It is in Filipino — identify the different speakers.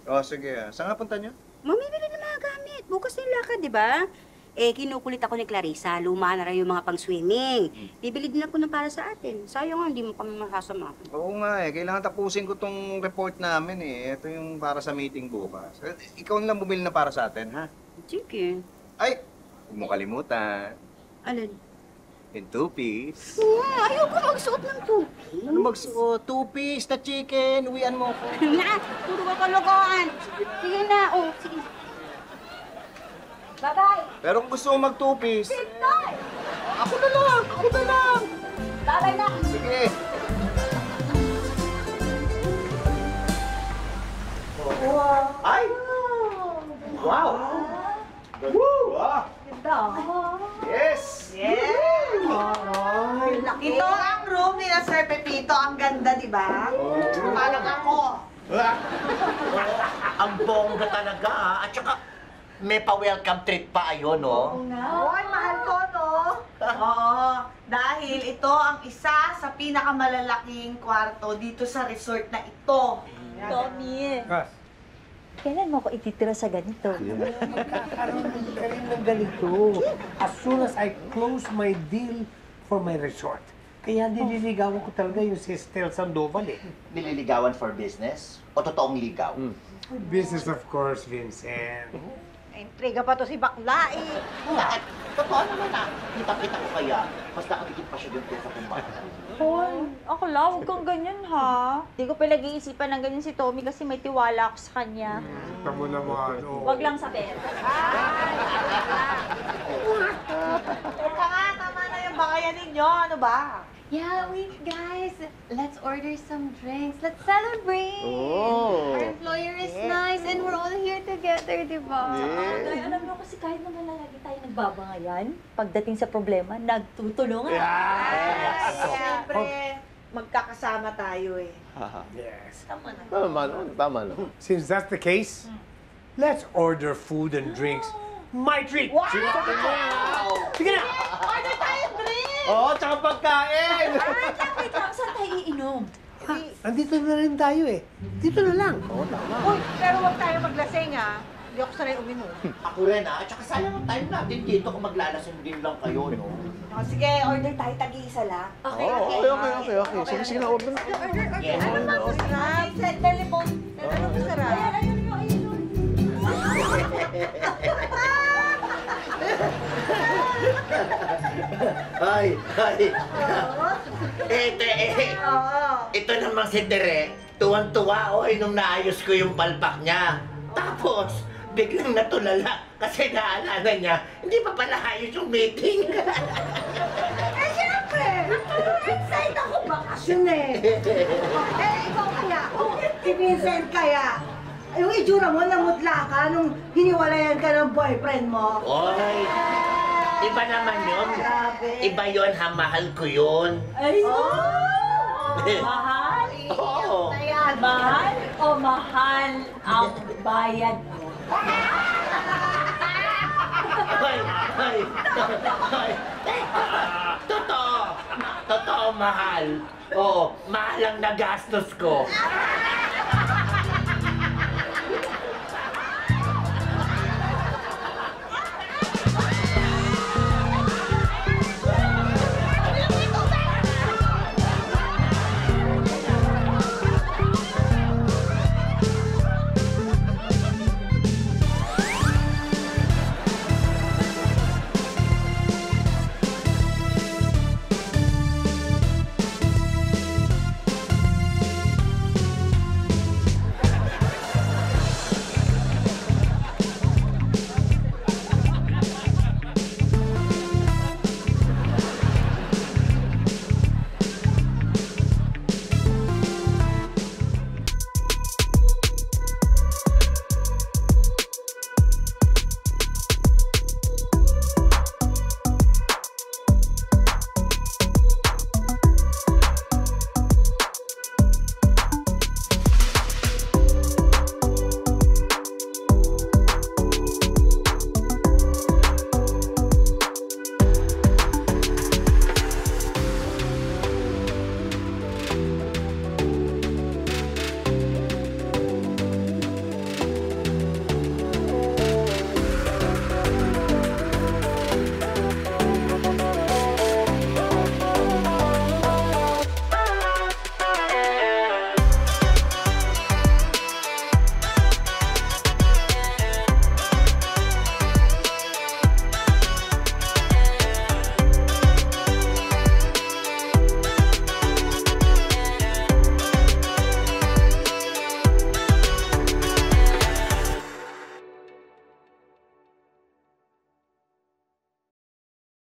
Speaker 1: Oh, sige. Saan nga punta niyo?
Speaker 2: Mamimili ng mga gamit. Bukas na yung lakad, di ba? Eh, kinukulit ako ni Clarissa. Luma na rin yung mga pang-swimming. Bibili din ako ng para sa atin. Sayang nga, hindi mo kami masasama.
Speaker 1: Oo nga eh. Kailangan tapusin ko tong report namin eh. Ito yung para sa meeting bukas. Ikaw na lang bumili na para sa atin, ha?
Speaker 2: Sige.
Speaker 1: Ay! Huwag mo kalimutan.
Speaker 2: Alin?
Speaker 1: Yung two-piece.
Speaker 2: Ayoko magsuot ng tupi.
Speaker 1: Ano magsuot? Two-piece na chicken. Uwian mo ko.
Speaker 2: Na, puro ka kalokohan. Sige na, oh, sige. Bye-bye.
Speaker 1: Pero kung gusto mo mag-two-piece...
Speaker 2: Victor!
Speaker 1: Ako na lang! Ako na lang!
Speaker 2: Bye-bye na.
Speaker 1: Sige. Ay! Wow! Woo! Wow!
Speaker 3: Ganda.
Speaker 1: Yes!
Speaker 3: Yes! Ito ang room ni na Sir Pepito. Ang ganda, di ba? Parang ako.
Speaker 4: Ang bongga talaga, ah. At saka, may pa-welcome treat pa ayun, no?
Speaker 3: Hoy, mahal to, no? Oo. Dahil ito ang isa sa pinakamalalaking kwarto dito sa resort na ito.
Speaker 5: Tommy, kailan mo ko ititira sa ganito?
Speaker 6: Magkakaroon ng galing ng ganito. As soon as I close my deal for my resort. Kaya nililigawan ko talaga yung si Estel Sandoval eh.
Speaker 4: Nililigawan for business? O totoong ligaw?
Speaker 6: Business of course, Vincent.
Speaker 3: Intriga pa to si Bakla eh.
Speaker 4: Bakit? Totoo naman ah. Kita-kita ko kaya. Mas nakadikit pa siya dito sa kumbahan.
Speaker 5: Hoy, ako lang, huwag kang ganyan ha. Hindi ko pinag-iisipan ng ganyan si Tommy kasi may tiwala ako sa kanya.
Speaker 6: Tamo naman, oh.
Speaker 5: Huwag lang sa pera.
Speaker 3: Teka nga, tama na yung bakayan ninyo. Ano ba?
Speaker 7: Yeah, wait, guys. Let's order some drinks. Let's celebrate.
Speaker 1: Oh.
Speaker 7: Our employer is nice and we're all here together, di ba?
Speaker 5: Ay, alam mo kasi kahit naman lagi tayo nagbabangayan, pagdating sa problema, nagtutulungan.
Speaker 3: Siyempre, magkakasama tayo eh.
Speaker 6: Yes.
Speaker 3: Tama na.
Speaker 1: Tama na.
Speaker 6: Since that's the case, let's order food and drinks. My treat!
Speaker 3: Wow!
Speaker 6: Sige na!
Speaker 3: Order tayo drink!
Speaker 1: Oo, tsaka pagkain!
Speaker 5: Wait lang, saan tayo iinom?
Speaker 6: Andito na rin tayo eh. Dito na lang.
Speaker 3: Uy, pero huwag tayo maglasing ah. Hindi ako sanay uminom.
Speaker 4: Ako rin ah. At saka sayang ang time natin dito kung maglalasing din lang kayo, no?
Speaker 3: O, sige, order tayo tag-iisa lang.
Speaker 5: Okay,
Speaker 1: Okay. Sige na, order na.
Speaker 4: Yes.
Speaker 3: Ano ba masarap? Sa telephone. Ano masarap?
Speaker 5: Ayun yun, ayun yun.
Speaker 4: Ay. Ito namang si Tere, tuwang-tuwa nung naayos ko yung palpak niya. Tapos, biglang natulala kasi naalala niya, hindi pa pala ayos yung meeting.
Speaker 3: Eh, siyempre! Excited ako bakasyon eh. Ikaw kaya, si Vincent kaya, yung itsura mo, namutla ka nung hiniwalayan ka ng boyfriend mo.
Speaker 4: Oy, iba naman yun.
Speaker 3: Grabe.
Speaker 4: Iba yun, ha, mahal ko yun.
Speaker 5: Ay, mahal?
Speaker 4: Oo.
Speaker 5: Mahal o mahal ang bayad mo?
Speaker 4: Ay. Totoo. Totoo, mahal. Oo, mahal ang nagastos ko.